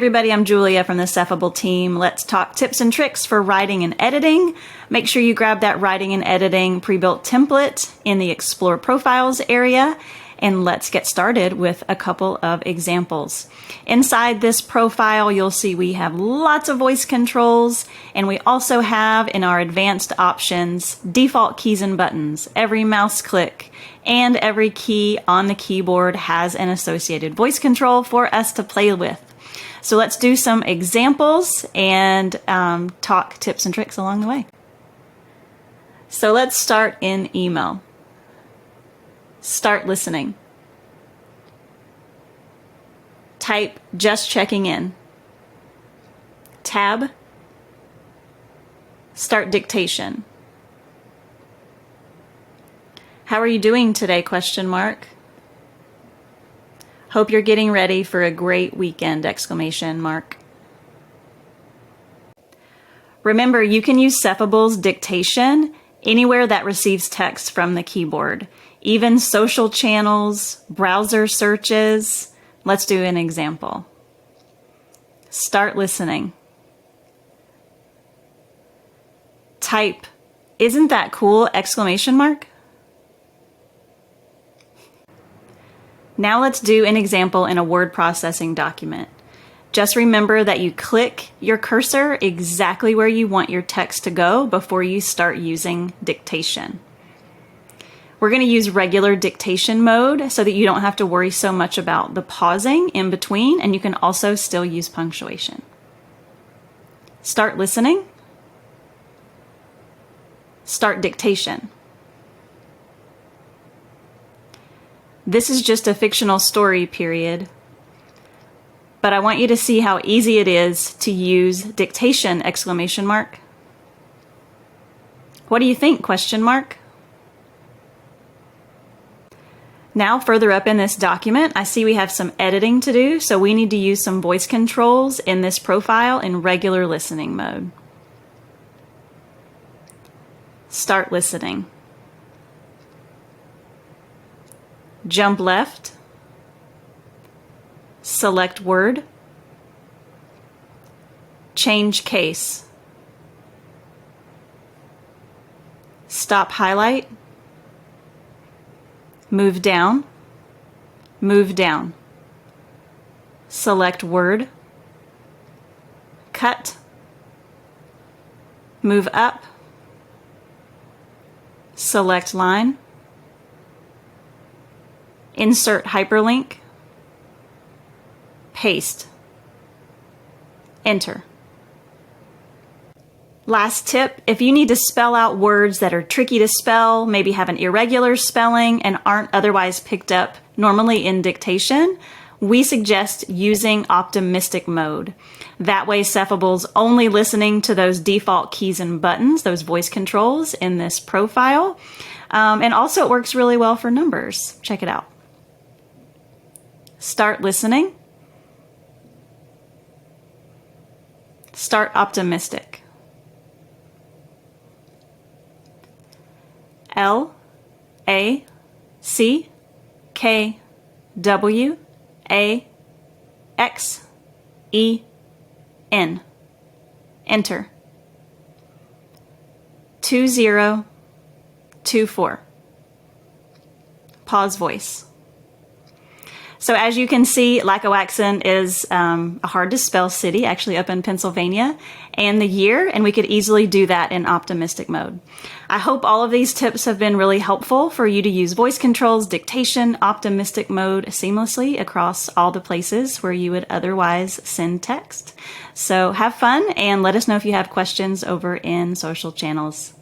everybody, I'm Julia from the Cephable team. Let's talk tips and tricks for writing and editing. Make sure you grab that writing and editing pre-built template in the Explore Profiles area, and let's get started with a couple of examples. Inside this profile, you'll see we have lots of voice controls, and we also have in our advanced options default keys and buttons. Every mouse click and every key on the keyboard has an associated voice control for us to play with. So let's do some examples and talk tips and tricks along the way. So let's start in email. Start listening. Type just checking in. Tab. Start dictation. How are you doing today? ? Hope you're getting ready for a great weekend! ! Remember, you can use Cephable's dictation anywhere that receives text from the keyboard, even social channels, browser searches. Let's do an example. Start listening. Type, "Isn't that cool?" ! Now let's do an example in a word processing document. Just remember that you click your cursor exactly where you want your text to go before you start using dictation. We're going to use regular dictation mode so that you don't have to worry so much about the pausing in between, and you can also still use punctuation. Start listening. Start dictation. This is just a fictional story, period. But I want you to see how easy it is to use dictation! What do you think? ? Now, further up in this document, I see we have some editing to do, so we need to use some voice controls in this profile in regular listening mode. Start listening. Jump left. Select word. Change case. Stop highlight. Move down. Move down. Select word. Cut. Move up. Select line. Insert hyperlink. Paste. Enter. Last tip, if you need to spell out words that are tricky to spell, maybe have an irregular spelling and aren't otherwise picked up normally in dictation, we suggest using optimistic mode. That way Cephable's only listening to those default keys and buttons, those voice controls in this profile. And also it works really well for numbers. Check it out. Start listening. Start optimistic. LACKWAXEN. Enter. 2024. Pause voice. So as you can see, Lackawaxen is a hard to spell city, actually up in Pennsylvania, and the year, and we could easily do that in optimistic mode. I hope all of these tips have been really helpful for you to use voice controls, dictation, optimistic mode seamlessly across all the places where you would otherwise send text. So have fun and let us know if you have questions over in social channels.